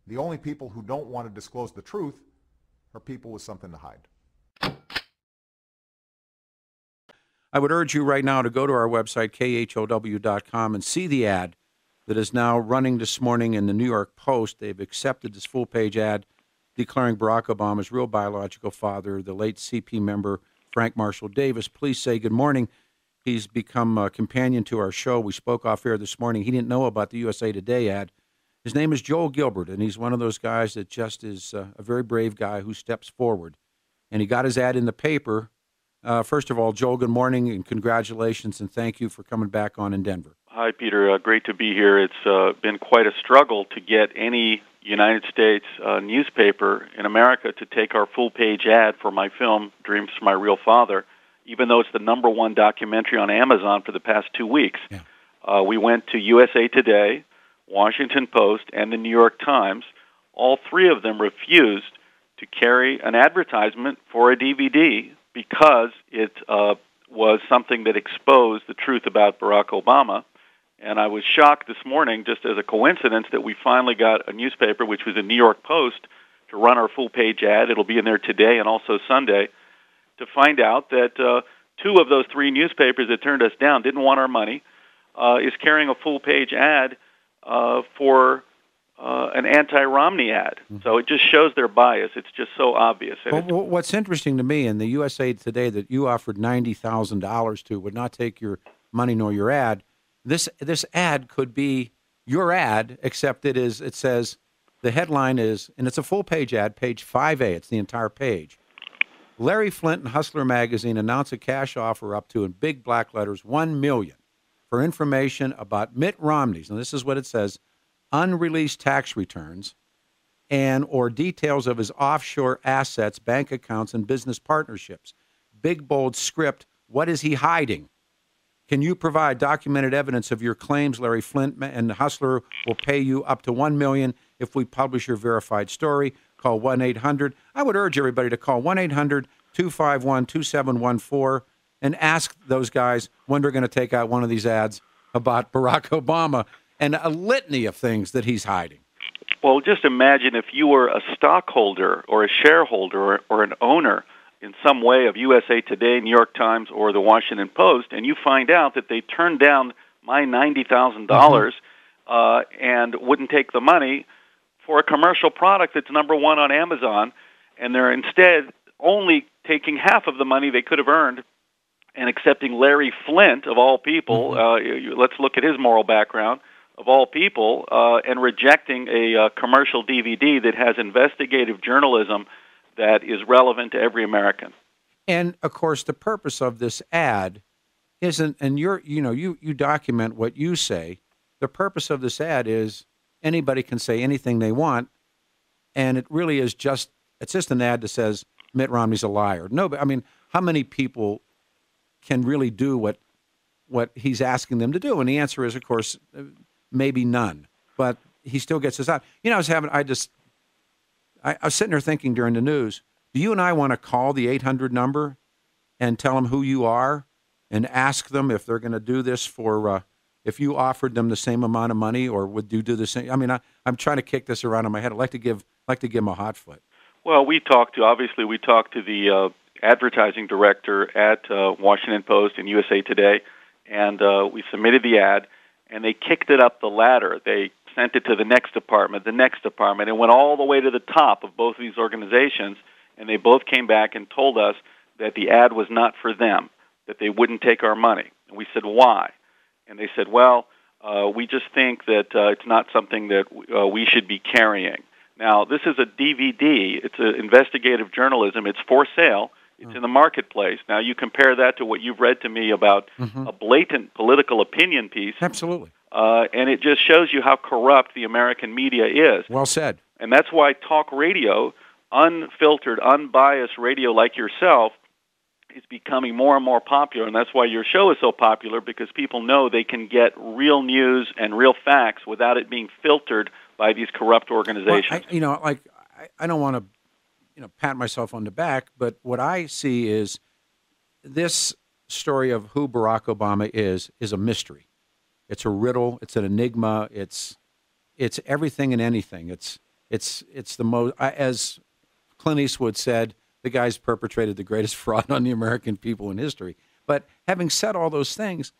The only people who don't want to disclose the truth are people with something to hide. I would urge you right now to go to our website, khow.com, and see the ad that is now running this morning in the New York Post. They've accepted this full-page ad declaring Barack Obama's real biological father, the late CP member Frank Marshall Davis. Please say good morning. He's become a companion to our show. We spoke off air this morning. He didn't know about the USA Today ad. His name is Joel Gilbert, and he's one of those guys that just is a very brave guy who steps forward. And he got his ad in the paper. First of all, Joel, good morning and congratulations, and thank you for coming back on in Denver. Hi, Peter. Great to be here. It's been quite a struggle to get any United States newspaper in America to take our full-page ad for my film, Dreams for My Real Father, even though it's the #1 documentary on Amazon for the past 2 weeks. Yeah. We went to USA Today, Washington Post, and the New York Times. All three of them refused to carry an advertisement for a DVD because it was something that exposed the truth about Barack Obama. And I was shocked this morning, just as a coincidence, that we finally got a newspaper, which was the New York Post, to run our full-page ad. It'll be in there today and also Sunday, to find out that 2 of those 3 newspapers that turned us down didn't want our money, is carrying a full-page ad for an anti-Romney ad. Mm-hmm. So it just shows their bias. It's just so obvious. Well, what's interesting to me, in the USA Today that you offered $90,000 to would not take your money nor your ad. This ad could be your ad, except it says, the headline is, and it's a full-page ad, page 5A. It's the entire page. Larry Flint and Hustler Magazine announce a cash offer up to, in big black letters, $1 million for information about Mitt Romney's, and this is what it says, unreleased tax returns and or details of his offshore assets, bank accounts, and business partnerships. Big, bold script. What is he hiding? Can you provide documented evidence of your claims? Larry Flint and Hustler will pay you up to $1 million if we publish your verified story. Call 1-800. I would urge everybody to call 1-800-251-2714 and ask those guys when they're going to take out one of these ads about Barack Obama and a litany of things that he's hiding. Well, just imagine if you were a stockholder or a shareholder or an owner in some way of USA Today, New York Times, or the Washington Post, and you find out that they turned down my $90,000 and wouldn't take the money for a commercial product that's #1 on Amazon, and they're instead only taking half of the money they could have earned and accepting Larry Flint, of all people, let's look at his moral background, of all people, and rejecting a commercial DVD that has investigative journalism that is relevant to every American. And, of course, the purpose of this ad isn't, and you document what you say, the purpose of this ad is anybody can say anything they want, and it really is just an ad that says Mitt Romney's a liar. No, but I mean, how many people can really do what he's asking them to do? And the answer is, of course, maybe none. But he still gets us out. You know, I was sitting there thinking during the news, do you and I want to call the 800 number and tell them who you are and ask them if they're going to do this for, if you offered them the same amount of money, or would you do the same? I mean, I'm trying to kick this around in my head. I'd like to give him a hot foot. Well, we talked to the advertising director at Washington Post and USA Today, and we submitted the ad, and they kicked it up the ladder. They sent it to the next department, and went all the way to the top of both of these organizations, and they both came back and told us that the ad was not for them, that they wouldn't take our money. And we said, why? And they said, well, we just think that it's not something that we should be carrying. Now, this is a DVD. It's investigative journalism. It's for sale. It's in the marketplace. Now, you compare that to what you've read to me about a blatant political opinion piece. Absolutely. And it just shows you how corrupt the American media is. Well said. And that's why talk radio, unfiltered, unbiased radio like yourself, is becoming more and more popular. And that's why your show is so popular, because people know they can get real news and real facts without it being filtered by these corrupt organizations. Well, I don't want to pat myself on the back, but what I see is this story of who Barack Obama is a mystery. It's a riddle. It's an enigma. It's everything and anything. It's the most, as Clint Eastwood said, the guy's perpetrated the greatest fraud on the American people in history. But having said all those things,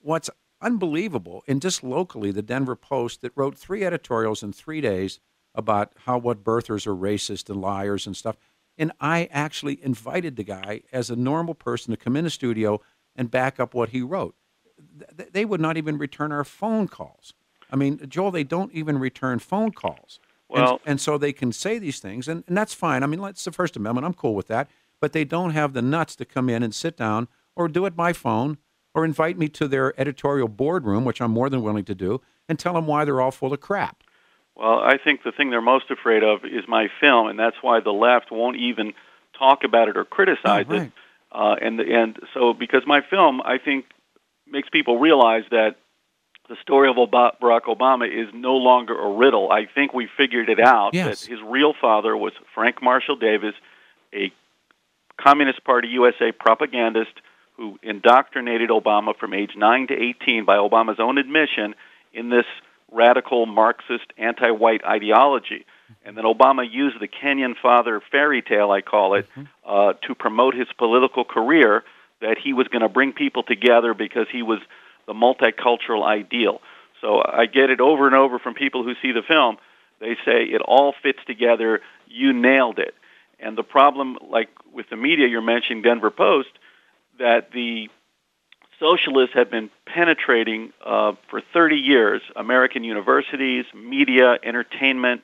what's unbelievable, and just locally, the Denver Post that wrote 3 editorials in 3 days about what birthers are racist and liars and stuff. And I actually invited the guy as a normal person to come in the studio and back up what he wrote. They would not even return our phone calls. I mean, Joel, they don't even return phone calls. Well, and so they can say these things, and that's fine. I mean, it's the First Amendment. I'm cool with that. But they don't have the nuts to come in and sit down or do it by phone or invite me to their editorial boardroom, which I'm more than willing to do, and tell them why they're all full of crap. Well, I think the thing they're most afraid of is my film, and that's why the left won't even talk about it or criticize it. And so because my film, I think, makes people realize that the story of Barack Obama is no longer a riddle. I think we figured it out, yes, that his real father was Frank Marshall Davis, a Communist Party USA propagandist who indoctrinated Obama from age 9 to 18 by Obama's own admission in this radical Marxist anti-white ideology. And then Obama used the Kenyan father fairy tale, I call it, to promote his political career, that he was going to bring people together because he was the multicultural ideal. So I get it over and over from people who see the film. They say it all fits together. You nailed it. And the problem, like with the media you're mentioning, Denver Post, that the socialists have been penetrating for 30 years American universities, media, entertainment,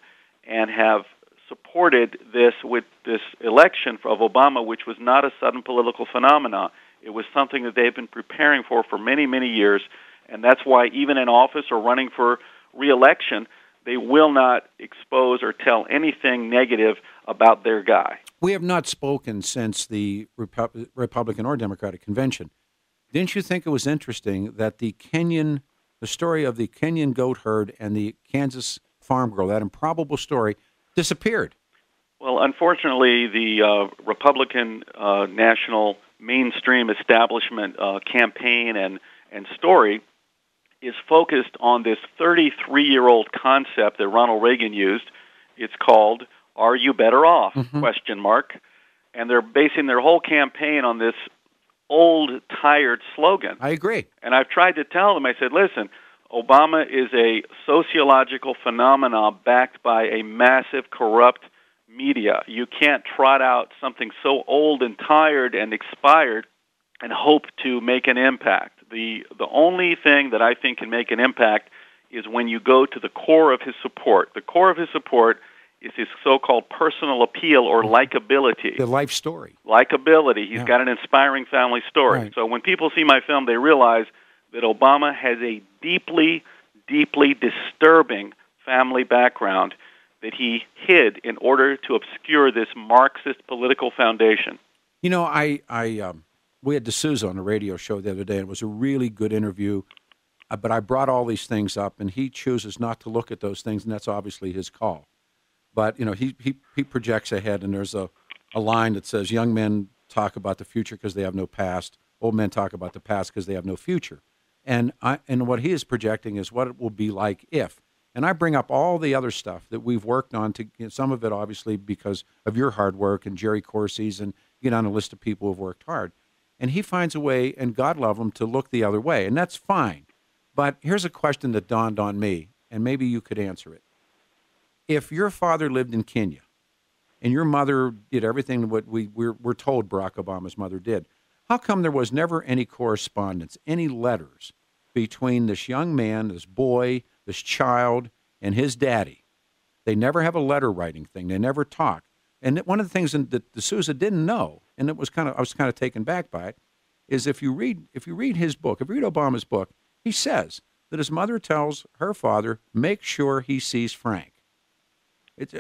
and have supported this with this election of Obama, which was not a sudden political phenomenon. It was something that they've been preparing for many, many years, and that's why even in office or running for re-election, they will not expose or tell anything negative about their guy. We have not spoken since the Republican or Democratic convention. Didn't you think it was interesting that the story of the Kenyan goat herd and the Kansas farm girl, that improbable story, disappeared? Well, unfortunately, the Republican national mainstream establishment campaign and story is focused on this 33-year-old concept that Ronald Reagan used. It's called "Are You Better Off?" ? And they're basing their whole campaign on this old, tired slogan. I agree. And I've tried to tell them, I said, listen, Obama is a sociological phenomenon backed by a massive corrupt media. You can't trot out something so old and tired and expired and hope to make an impact. The only thing that I think can make an impact is when you go to the core of his support. The core of his support is his so-called personal appeal or likability. The life story. Likability. He's got an inspiring family story. Right. So when people see my film, they realize that Obama has a deeply, deeply disturbing family background that he hid in order to obscure this Marxist political foundation. You know, we had D'Souza on the radio show the other day, and it was a really good interview, but I brought all these things up, and he chooses not to look at those things, and that's obviously his call. But, you know, he projects ahead, and there's a line that says, young men talk about the future because they have no past, old men talk about the past because they have no future. And what he is projecting is what it will be like if. And I bring up all the other stuff that we've worked on, some of it obviously because of your hard work and Jerry Corsi's, and you get on a list of people who have worked hard. And he finds a way, and God love him, to look the other way, and that's fine. But here's a question that dawned on me, and maybe you could answer it. If your father lived in Kenya, and your mother did everything what we're told Barack Obama's mother did, how come there was never any correspondence, any letters between this young man, this boy, this child, and his daddy? They never have a letter writing thing. They never talk. And one of the things that D'Souza didn't know, and I was kind of taken back by it, is if you read his book, if you read Obama's book, he says that his mother tells her father, make sure he sees Frank. It's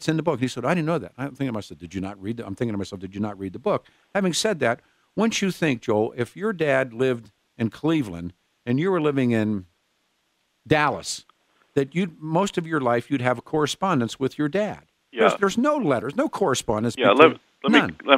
in the book. And he said, I didn't know that. I'm thinking to myself, did you not read I'm thinking to myself, did you not read the book? Having said that, once you think, Joel, if your dad lived in Cleveland and you were living in Dallas, that most of your life you'd have a correspondence with your dad. Yeah. There's no letters, no correspondence. Yeah, let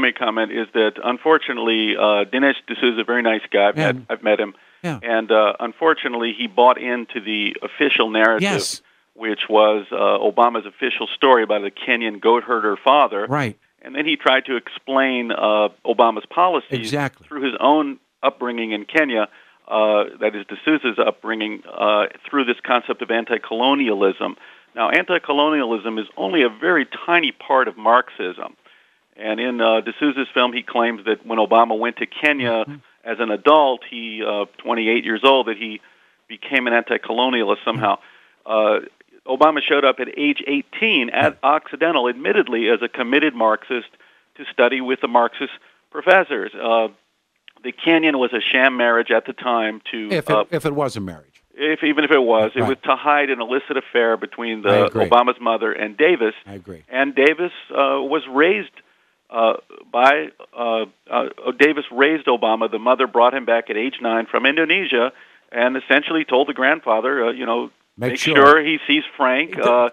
me comment, is that unfortunately Dinesh D'Souza is a very nice guy. I've met him. Yeah. And unfortunately he bought into the official narrative which was Obama's official story about a Kenyan goat herder father. Right. And then he tried to explain Obama's policies through his own upbringing in Kenya, that is D'Souza's upbringing, through this concept of anti-colonialism. Now, anti-colonialism is only a very tiny part of Marxism. And in D'Souza's film, he claims that when Obama went to Kenya as an adult, 28 years old, that he became an anti-colonialist somehow. Obama showed up at age 18 at Occidental, admittedly as a committed Marxist, to study with the Marxist professors. The Kenyan was a sham marriage at the time. If it was a marriage. Even if it was, it was to hide an illicit affair between Obama's mother and Davis. I agree. And Davis was raised Davis raised Obama. The mother brought him back at age 9 from Indonesia, and essentially told the grandfather, make sure he sees Frank. Imagine,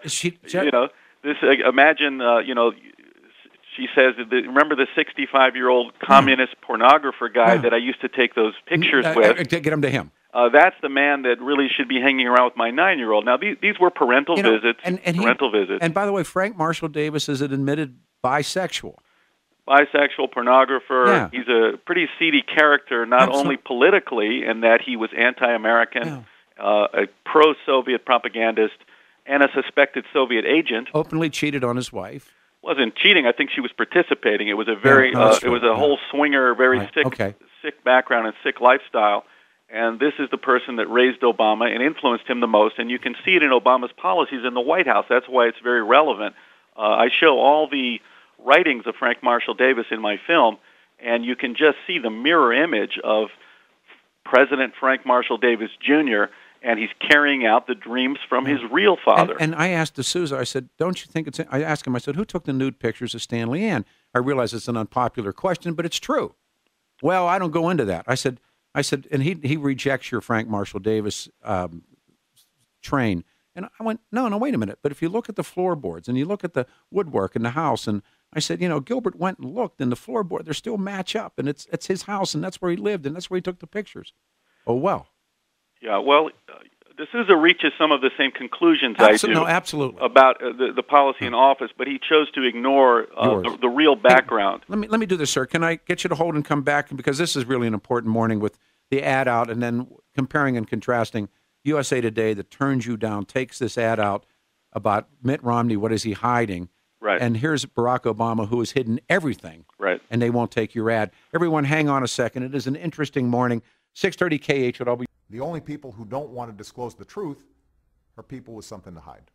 she says, remember the 65-year-old communist pornographer guy that I used to take those pictures with? Get him to him. That's the man that really should be hanging around with my 9-year-old. Now, these were parental visits. And by the way, Frank Marshall Davis is an admitted bisexual. Bisexual pornographer. Yeah. He's a pretty seedy character, not only politically, in that he was anti-American, a pro-Soviet propagandist, and a suspected Soviet agent. Openly cheated on his wife. Wasn't cheating. I think she was participating. It was a very, it was a whole swinger, very sick background and sick lifestyle. And this is the person that raised Obama and influenced him the most. And you can see it in Obama's policies in the White House. That's why it's very relevant. I show all the writings of Frank Marshall Davis in my film, and you can just see the mirror image of President Frank Marshall Davis Jr., and he's carrying out the dreams from his real father. And I asked D'Souza, I said, don't you think it's... I asked him, I said, who took the nude pictures of Stanley Ann? I realize it's an unpopular question, but it's true. Well, I don't go into that. I said, and he rejects your Frank Marshall Davis train. And I went, no, wait a minute. But if you look at the floorboards and you look at the woodwork in the house, and I said, Gilbert went and looked, and the floorboard, they still match up, and it's his house, and that's where he lived, and that's where he took the pictures. Oh, well. Yeah, well, D'Souza reaches some of the same conclusions I do about the policy in office, but he chose to ignore the real background. Hey, let me do this, sir. Can I get you to hold and come back? Because this is really an important morning with the ad out and then comparing and contrasting USA Today that turns you down, takes this ad out about Mitt Romney, what is he hiding? Right. And here's Barack Obama, who has hidden everything. Right. And they won't take your ad. Everyone, hang on a second. It is an interesting morning. 630 KH would all be... The only people who don't want to disclose the truth are people with something to hide.